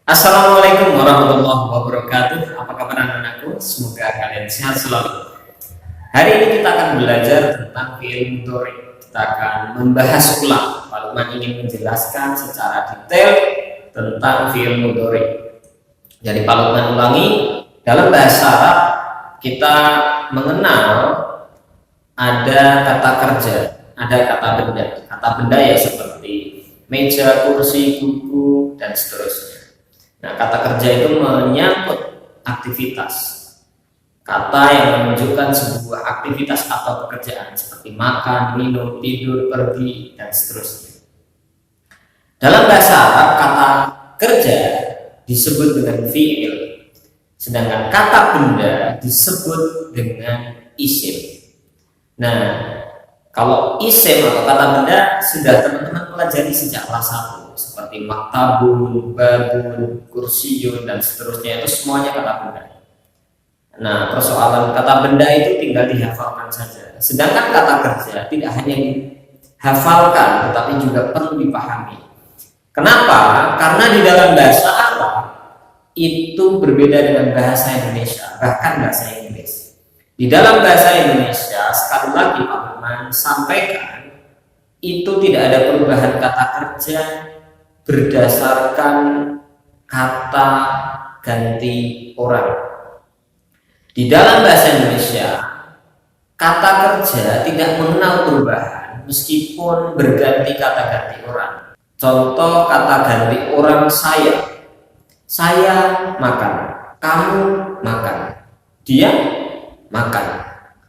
Assalamualaikum warahmatullahi wabarakatuh. Apa kabar anak-anakku? Semoga kalian sehat selalu. Hari ini kita akan belajar tentang fi'il mudhari. Kita akan membahas ulang. Pak Lukman ingin menjelaskan secara detail tentang fi'il mudhari. Jadi Pak Lukman ulangi, dalam bahasa Arab kita mengenal ada kata kerja, ada kata benda. Kata benda ya seperti meja, kursi, buku, dan seterusnya. Nah, kata kerja itu menyangkut aktivitas. Kata yang menunjukkan sebuah aktivitas atau pekerjaan seperti makan, minum, tidur, pergi, dan seterusnya. Dalam bahasa Arab, kata kerja disebut dengan fi'il, sedangkan kata benda disebut dengan isim. Nah, kalau isim atau kata benda sudah teman-teman pelajari sejak kelas 1, seperti maktabun, babun, kursiyun, dan seterusnya, itu semuanya kata benda. Nah, persoalan kata benda itu tinggal dihafalkan saja. Sedangkan kata kerja tidak hanya dihafalkan, tetapi juga perlu dipahami. Kenapa? Karena di dalam bahasa Arab itu berbeda dengan bahasa Indonesia, bahkan bahasa Inggris. Di dalam bahasa Indonesia, sekali lagi Pak Lukman sampaikan, itu tidak ada perubahan kata kerja berdasarkan kata ganti orang. Di dalam bahasa Indonesia, kata kerja tidak mengenal perubahan meskipun berganti kata ganti orang. Contoh kata ganti orang saya makan, kamu makan, dia makan,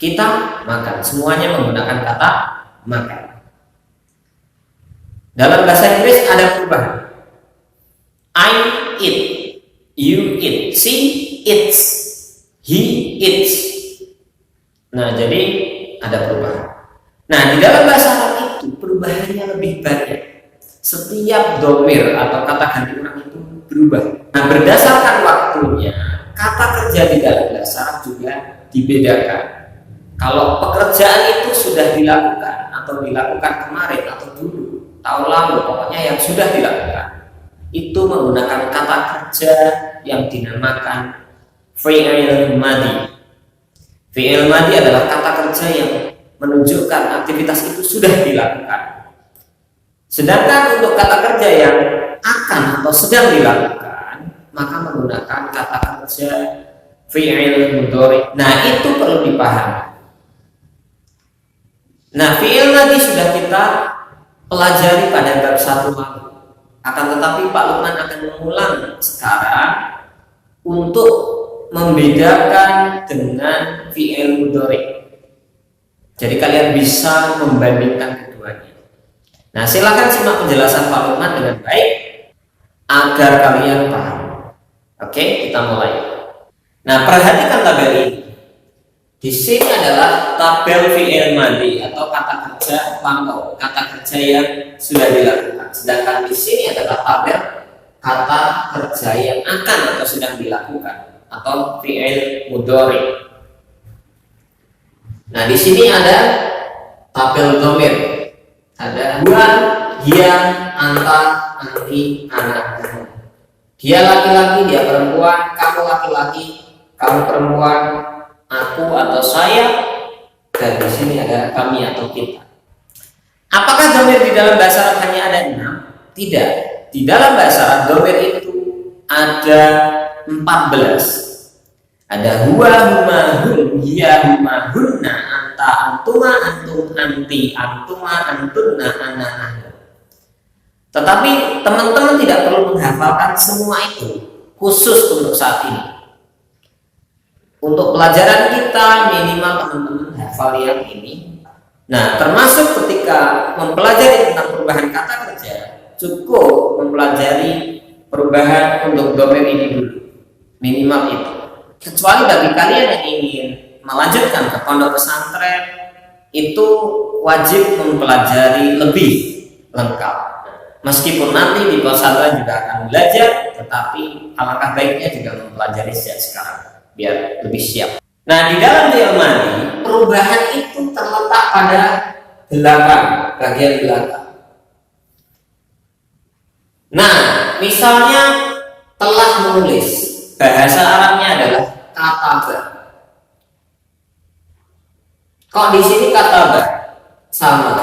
kita makan, semuanya menggunakan kata makan. Dalam bahasa Inggris ada perubahan. I eat, you eat, she eats, he eats. Nah, jadi ada perubahan. Nah, di dalam bahasa Arab itu perubahannya lebih banyak. Setiap domir atau kata ganti orang itu berubah. Nah, berdasarkan waktunya, kata kerja di dalam bahasa Arab juga dibedakan. Kalau pekerjaan itu sudah dilakukan atau dilakukan kemarin atau dulu, tahun lalu, pokoknya yang sudah dilakukan, itu menggunakan kata kerja yang dinamakan fi'il madhi. Fi'il madhi adalah kata kerja yang menunjukkan aktivitas itu sudah dilakukan. Sedangkan untuk kata kerja yang akan atau sedang dilakukan, maka menggunakan kata kerja fi'il mudhari. Nah, itu perlu dipahami. Nah, fi'il madhi sudah kita pelajari pada bab 1 lalu. Akan tetapi Pak Lukman akan mengulang sekarang untuk membedakan dengan fi'il mudhari. Jadi kalian bisa membandingkan keduanya. Nah, silakan simak penjelasan Pak Lukman dengan baik agar kalian paham. Oke, kita mulai. Nah, perhatikan tabel ini. Di sini adalah tabel fi'il madhi atau kata kerja lampau, kata kerja yang sudah dilakukan. Sedangkan di sini adalah tabel kata kerja yang akan atau sedang dilakukan atau fi'il mudhari. Nah, di sini ada tabel domir. Ada gua, dia, anta, anti, anak. Dia laki-laki, dia perempuan, kamu laki-laki, kamu perempuan, aku atau saya, dan di sini ada kami atau kita. Apakah domir di dalam bahasa Arab hanya ada 6? Tidak. Di dalam bahasa Arab domir itu ada 14. Ada huwa, huma, hum, hiya, huma, hunna, anta, antuma, antum, anti, antuma, antunna, ana, ana. Tetapi teman-teman tidak perlu menghafalkan semua itu, khusus untuk saat ini. Untuk pelajaran kita minimal teman-teman hafal yang ini. Nah, termasuk ketika mempelajari tentang perubahan kata kerja, cukup mempelajari perubahan untuk domir ini dulu, minimal itu. Kecuali bagi kalian yang ingin melanjutkan ke pondok pesantren, itu wajib mempelajari lebih lengkap. Meskipun nanti di pesantren juga akan belajar, tetapi alangkah baiknya juga mempelajari sejak sekarang biar lebih siap. Nah, di dalam fi'il madhi perubahan itu terletak pada belakang, bagian belakang. Nah, misalnya telah menulis. Bahasa Arabnya adalah kataba. Kok di sini kataba? Sama.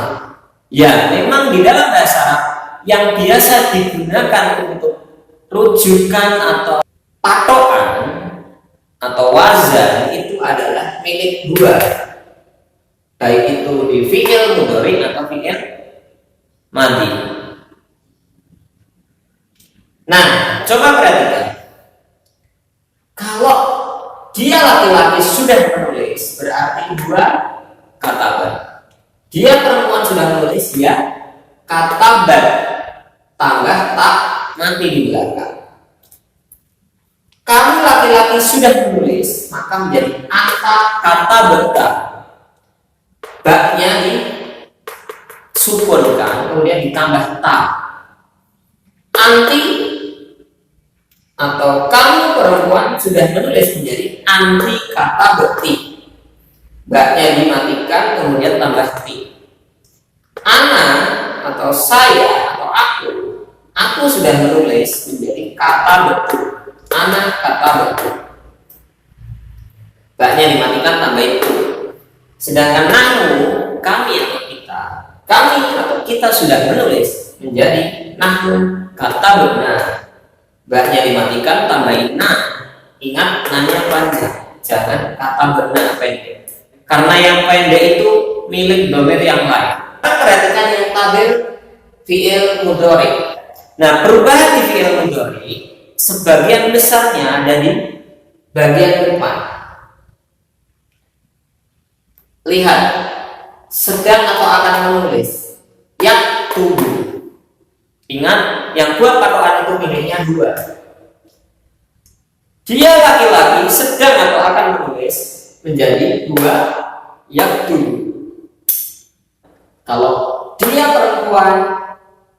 Ya, memang di dalam bahasa Arab yang biasa digunakan untuk rujukan atau patokan atau wazan itu adalah milik dua, baik itu di fi'il mudhari atau fi'il madhi. Nah, coba perhatikan. Kalau dia laki-laki sudah menulis, berarti dua kataba. Dia perempuan sudah menulis, ya katabat, tambah tak nanti di belakang. Kamu laki-laki sudah menulis, maka menjadi anta katabata. Baknya disukunkan, kemudian ditambah ta. Anti atau kamu perempuan sudah menulis, menjadi anti katabati. Baknya dimatikan, kemudian tambah ti. Ana atau saya atau aku sudah menulis, menjadi kata betul. Ana kata betul. Baknya dimatikan, tambah itu. Sedangkan nahnu, kami atau kita sudah menulis, menjadi nahnu kata benar. Baknya dimatikan, tambahin na. Ingat, nanya panjang, jangan kata benar pendek. Karena yang pendek itu milik dhamir yang lain. Perhatikan yang tabir fi'il mudhari. Nah, perubahan di fi'il mudhari sebagian besarnya ada di bagian depan. Lihat, sedang atau akan menulis. Yang tubuh. Ingat, yang dua patokan itu miliknya dua. Dia laki-laki sedang atau akan menulis, menjadi dua yang tubuh. Kalau dia perempuan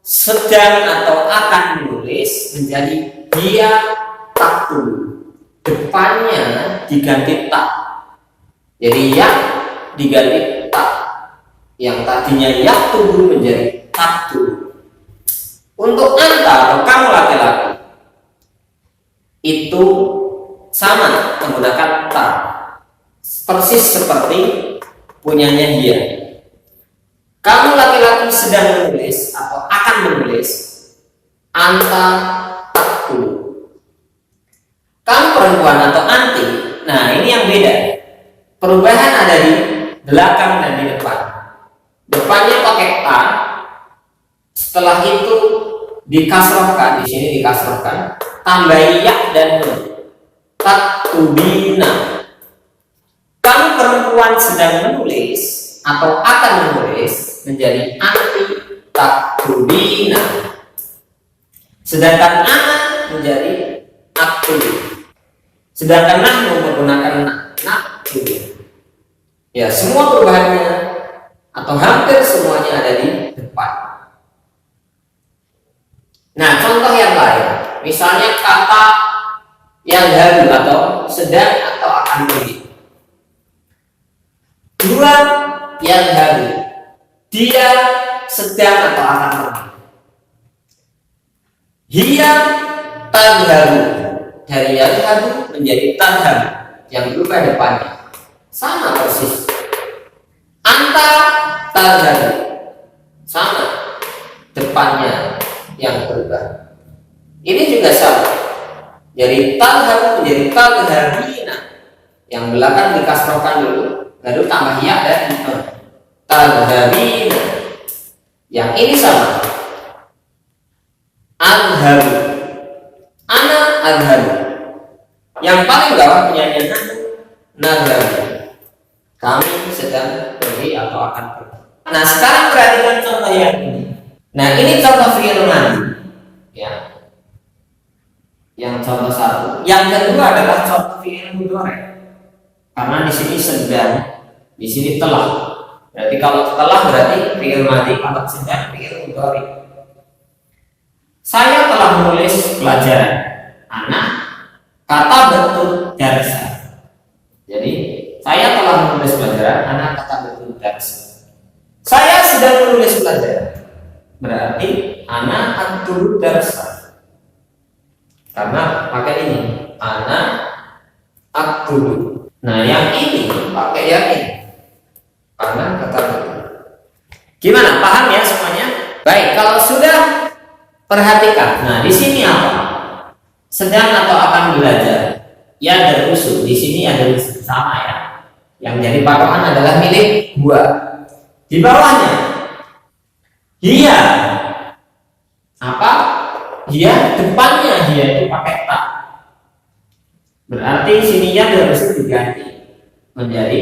sedang atau akan menulis, menjadi dia taktu. Depannya diganti tak. Jadi yang diganti tak. Yang tadinya yang tubuh menjadi taktu. Untuk anta atau kamu laki-laki itu sama menggunakan tak. Persis seperti punyanya dia. Kamu laki-laki sedang menulis atau akan menulis, anta taktu. Kamu perempuan atau anti. Nah, ini yang beda. Perubahan ada di belakang dan di depan. Depannya pakai ta. Setelah itu dikasrohkan, di sini dikasrohkan, tambah ya dan nun. Taktubina. Kamu perempuan sedang menulis atau akan menulis, menjadi anti taktubina. Sedangkan ana menjadi aktubi. Sedangkan nahnu menggunakan naktubi. Ya, semua perubahannya atau hampir semuanya ada di depan. Nah, contoh yang lain, misalnya kata yang halu atau sedang atau akan pergi. Dua yang halu, dia sedang atau akan pergi. Hiya tadhabu, dari yang halu menjadi tadhabu, yang berubah depannya. Sama persis. Anta tadhabu, sama depannya yang berubah. Ini juga sama. Jadi tadhabu menjadi tadhabina, yang belakang dikasrohkan dulu, lalu tambah ya dan tadhabina. Yang ini sama. Adhabu, ana adhabu. Yang paling bawah punyanya nadhabu. Kami sedang pergi atau akan pergi. Nah, sekarang perhatikan contoh yang ini. Nah, ini contoh fi'il madhi, ya. Yang contoh satu. Yang kedua adalah contoh fi'il mudhari. Karena di sini sedang, di sini telah. Berarti kalau telah berarti fi'il madhi, kalau sedang fi'il mudhari. Saya telah menulis pelajaran. Anak kata betul darsa. Jadi saya telah menulis pelajaran. Anak kata betul darsa. Saya sedang menulis pelajaran. Berarti anak aktub darsa. Karena dulu. Nah, yang ini pakai yang ini. Karena kata dulu. Gimana? Paham ya semuanya? Baik, kalau sudah perhatikan. Nah, di sini apa? Sedang atau akan belajar. Ya, ada usul. Di sini ada usul sama ya. Yang jadi patokan adalah milik gua. Di bawahnya dia apa? Dia depannya dia itu pakai tak. Berarti sininya harus diganti menjadi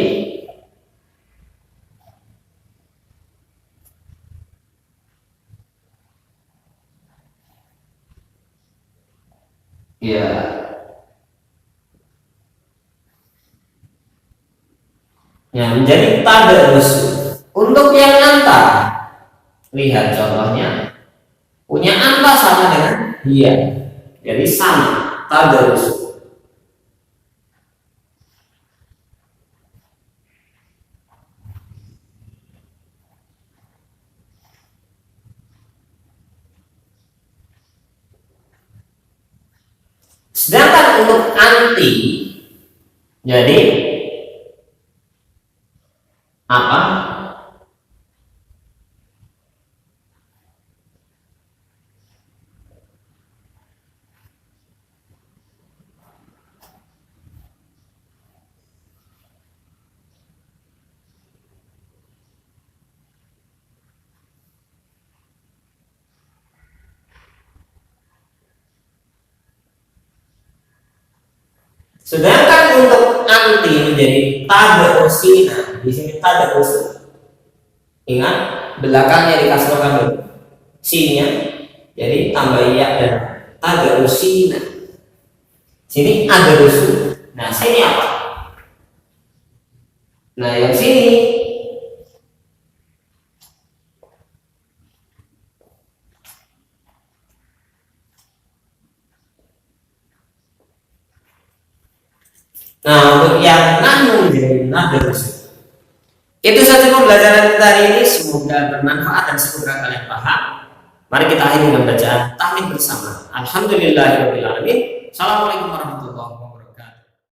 ya. Ya, menjadi tadarus. Untuk yang antar, lihat contohnya, punya anta sama dengan dia, jadi sama tadarus. Sedangkan untuk anti, jadi apa? Sedangkan untuk anti menjadi tadarusina, di sini tadarus. Ingat belakangnya dikasrokan dulu, sinnya, jadi tambah ya dan tadarusina. Sini adarusu. Nah, sini apa? Nah, yang sini nah, untuk yang nahnu menjadi nadarus. Itu saja pembelajaran kita hari ini. Semoga bermanfaat dan semoga kalian paham. Mari kita akhiri dengan bacaan tahmid bersama. Alhamdulillahirabbil alamin. Assalamualaikum warahmatullahi wabarakatuh.